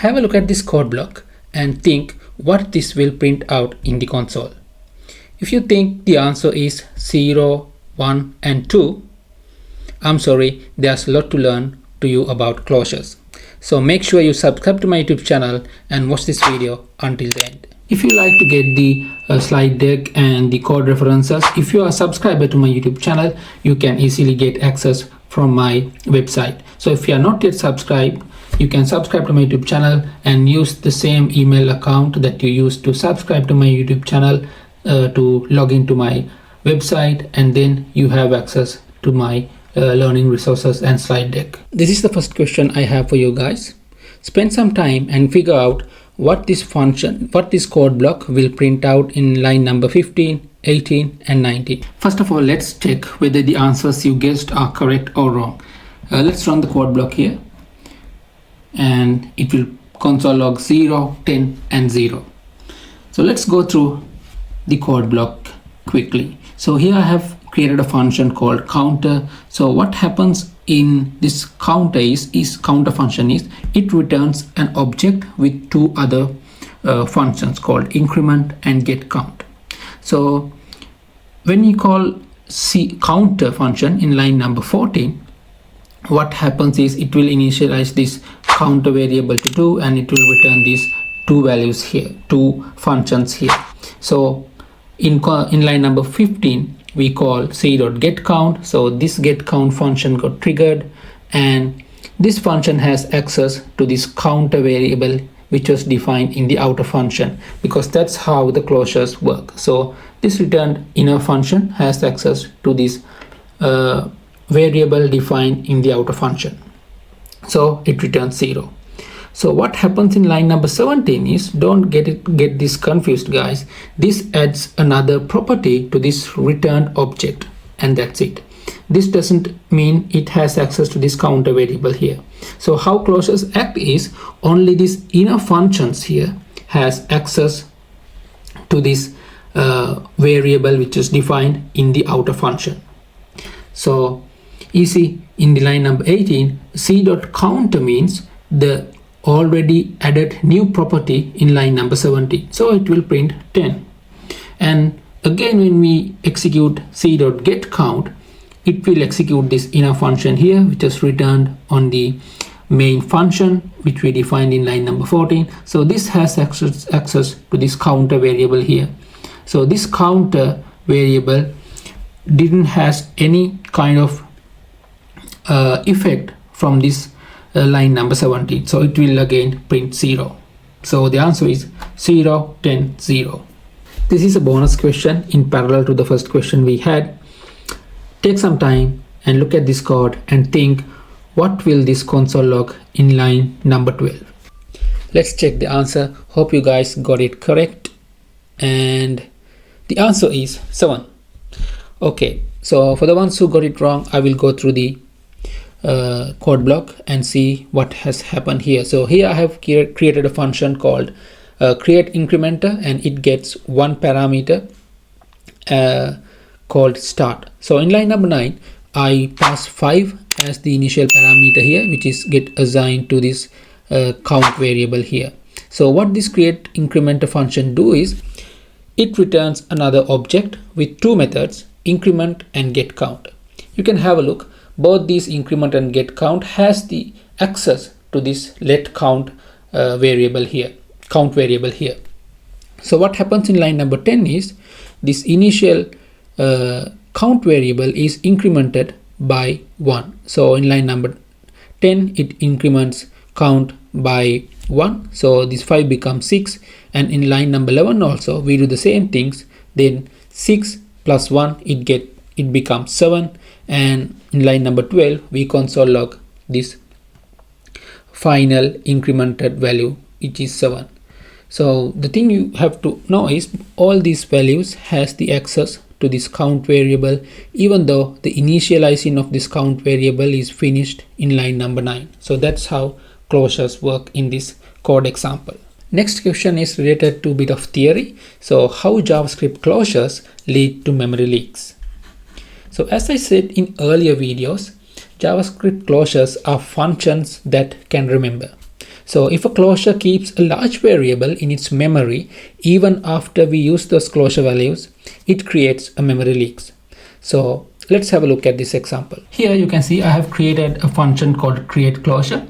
Have a look at this code block and think what this will print out in the console. If you think the answer is 0, 1 and 2, I'm sorry, there's a lot to learn to you about closures. So make sure you subscribe to my YouTube channel and watch this video until the end. If you like to get the slide deck and the code references, if you are a subscriber to my YouTube channel, you can easily get access from my website. So if you are not yet subscribed, you can subscribe to my YouTube channel and use the same email account that you used to subscribe to my YouTube channel to log into my website, and then you have access to my learning resources and slide deck. This is the first question I have for you guys. Spend some time and figure out what this code block will print out in line number 15, 18 and 19. First of all, let's check whether the answers you guessed are correct or wrong. Let's run the code block here, and it will console log 0, 10 and 0. So let's go through the code block quickly. So here I have created a function called counter. So what happens in this counter counter function is it returns an object with two other functions called increment and get count. So when you call counter function in line number 14, what happens is it will initialize this counter variable to 2 and it will return these two values here, two functions here. So in line number 15, we call c.getCount. So this getCount function got triggered, and this function has access to this counter variable which was defined in the outer function, because that's how the closures work. So this returned inner function has access to this variable defined in the outer function. So it returns 0. So what happens in line number 17 is, don't get this confused guys, this adds another property to this returned object, and that's it. This doesn't mean it has access to this counter variable here. So how closures act is, only this inner functions here has access to this variable which is defined in the outer function. So you see in the line number 18, c.counter means the already added new property in line number 17, so it will print 10. And again, when we execute c.getCount, it will execute this inner function here which is returned on the main function which we defined in line number 14. So this has access to this counter variable here. So this counter variable didn't has any kind of effect from this line number 17, so it will again print 0. So the answer is 0, 10, 0. This is a bonus question in parallel to the first question we had. Take some time and look at this code and think, what will this console log in line number 12? Let's check the answer. Hope you guys got it correct, and the answer is 7. Okay, so for the ones who got it wrong, I will go through the code block and see what has happened here. So here I have created a function called create incrementer, and it gets one parameter called start. So in line number 9, I pass 5 as the initial parameter here, which is get assigned to this count variable here. So what this create incrementer function do is, it returns another object with two methods, increment and get count. You can have a look. Both these increment and get count has the access to this let count variable here, count variable here. So what happens in line number 10 is, this initial count variable is incremented by 1. So in line number 10, it increments count by 1. So this 5 becomes 6, and in line number 11 also we do the same things. Then 6 plus 1, it becomes 7. And in line number 12, we console log this final incremented value, which is 7. So the thing you have to know is, all these values has the access to this count variable, even though the initializing of this count variable is finished in line number 9. So that's how closures work in this code example. Next question is related to a bit of theory. So how JavaScript closures lead to memory leaks. So as I said in earlier videos, JavaScript closures are functions that can remember. So if a closure keeps a large variable in its memory, even after we use those closure values, it creates a memory leaks. So let's have a look at this example. Here you can see I have created a function called create closure.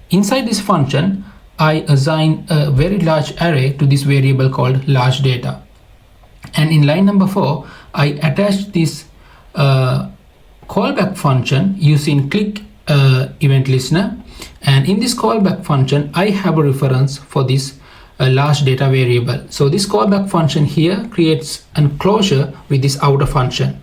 Inside this function, I assign a very large array to this variable called large data. And in line number 4, I attach this callback function using click event listener. And in this callback function, I have a reference for this large data variable. So this callback function here creates a closure with this outer function.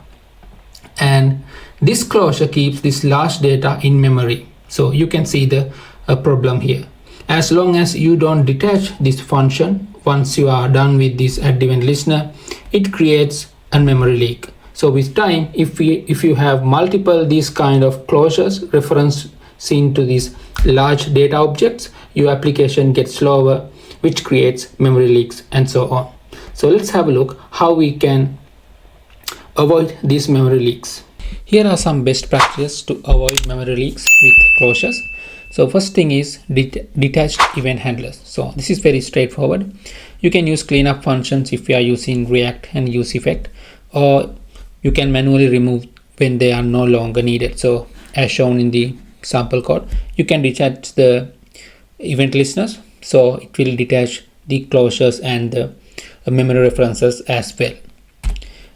And this closure keeps this large data in memory. So you can see the problem here. As long as you don't detach this function, once you are done with this add event listener, it creates a memory leak. So with time, if you have multiple these kind of closures referencing to these large data objects, your application gets slower, which creates memory leaks and so on. So let's have a look how we can avoid these memory leaks. Here are some best practices to avoid memory leaks with closures. So first thing is detached event handlers. So this is very straightforward. You can use cleanup functions if you are using React and use effect, or you can manually remove when they are no longer needed. So as shown in the sample code, you can detach the event listeners, so it will detach the closures and the memory references as well.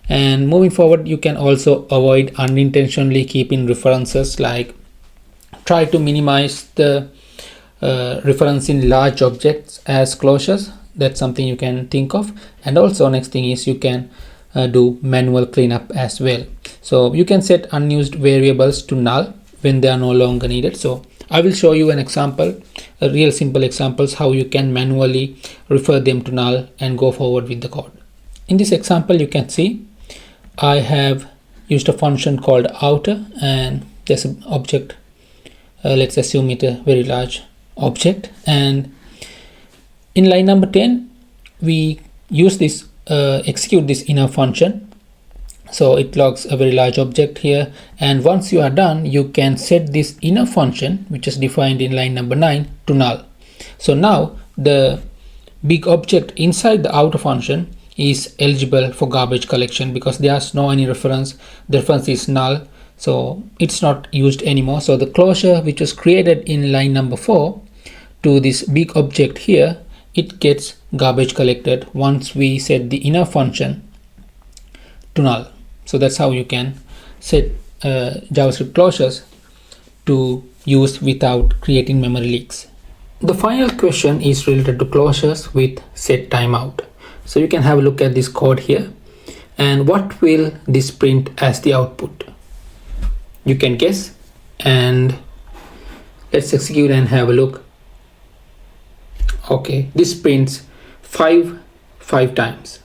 And moving forward, you can also avoid unintentionally keeping references, like try to minimize the reference in large objects as closures. That's something you can think of. And also next thing is you can do manual cleanup as well. So you can set unused variables to null when they are no longer needed. So I will show you an example, a real simple examples how you can manually refer them to null and go forward with the code. In this example, you can see I have used a function called outer, and there's an object. Let's assume it a very large object, and in line number 10 we use this execute this inner function. So it logs a very large object here, and once you are done, you can set this inner function, which is defined in line number 9, to null. So now the big object inside the outer function is eligible for garbage collection because there's no any reference. The reference is null, so it's not used anymore. So the closure which was created in line number 4 to this big object here, it gets garbage collected once we set the inner function to null. So that's how you can set JavaScript closures to use without creating memory leaks. The final question is related to closures with setTimeout. So you can have a look at this code here, and what will this print as the output? You can guess, and let's execute and have a look. Okay, this prints 5 times.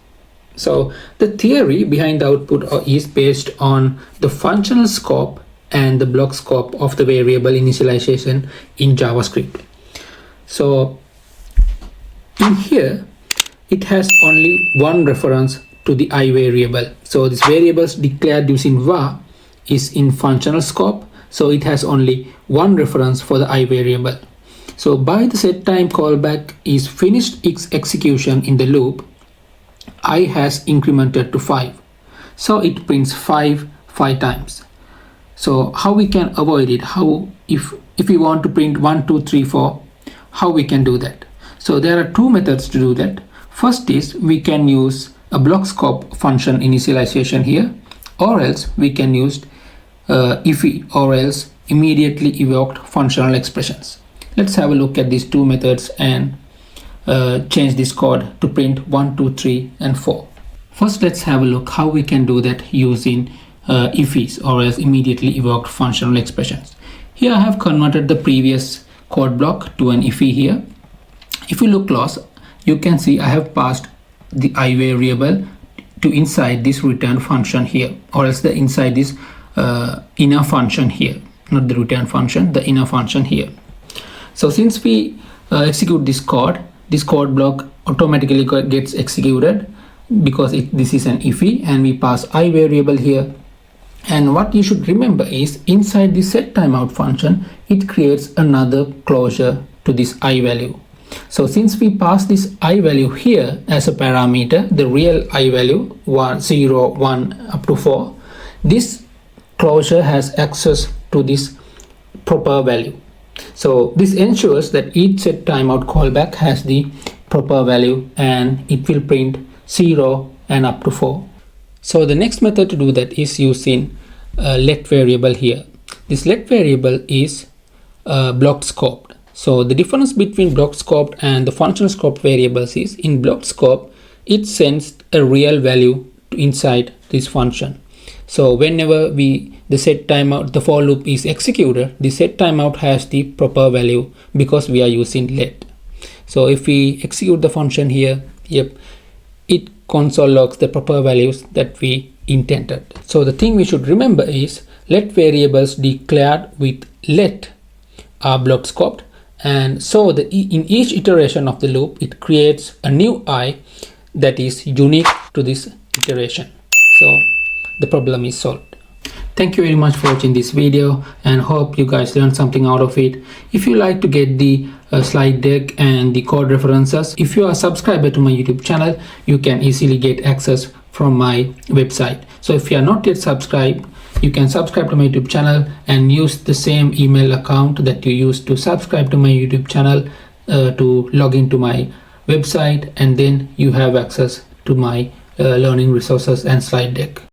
So the theory behind the output is based on the functional scope and the block scope of the variable initialization in JavaScript. So in here, it has only one reference to the I variable. So this variables declared using var is in functional scope, so it has only one reference for the I variable. So by the setTime callback is finished its execution in the loop, I has incremented to 5. So it prints 5 times. So how we can avoid it? How if we want to print 1, 2, 3, 4, how we can do that? So there are two methods to do that. First is we can use a block scope function initialization here, or else we can use IFI, or else immediately evoked functional expressions. Let's have a look at these two methods and change this code to print 1, 2, 3, and 4. First, let's have a look how we can do that using IFIs, or as immediately evoked functional expressions. Here I have converted the previous code block to an IFI here. If you look close, you can see I have passed the I variable to inside this return function here, or else the inside this inner function here, not the return function, the inner function here. So since we execute this code block automatically gets executed because this is an IFI, and we pass I variable here. And what you should remember is inside the setTimeout function, it creates another closure to this I value. So since we pass this I value here as a parameter, the real I value 1, 0, 1 up to 4, this closure has access to this proper value. So this ensures that each setTimeout callback has the proper value and it will print 0 and up to 4. So the next method to do that is using let variable here. This let variable is block scoped. So the difference between block scoped and the function scoped variables is in block scope, it sends a real value inside this function. So whenever the setTimeout, the for loop is executed, the setTimeout has the proper value because we are using let. So if we execute the function here, it console logs the proper values that we intended. So the thing we should remember is let variables declared with let are block scoped, and so in each iteration of the loop it creates a new I that is unique to this iteration. So the problem is solved. Thank you very much for watching this video and hope you guys learned something out of it. If you like to get the slide deck and the code references, if you are a subscriber to my YouTube channel, you can easily get access from my website. So if you are not yet subscribed, you can subscribe to my YouTube channel and use the same email account that you used to subscribe to my YouTube channel to log into my website, and then you have access to my learning resources and slide deck.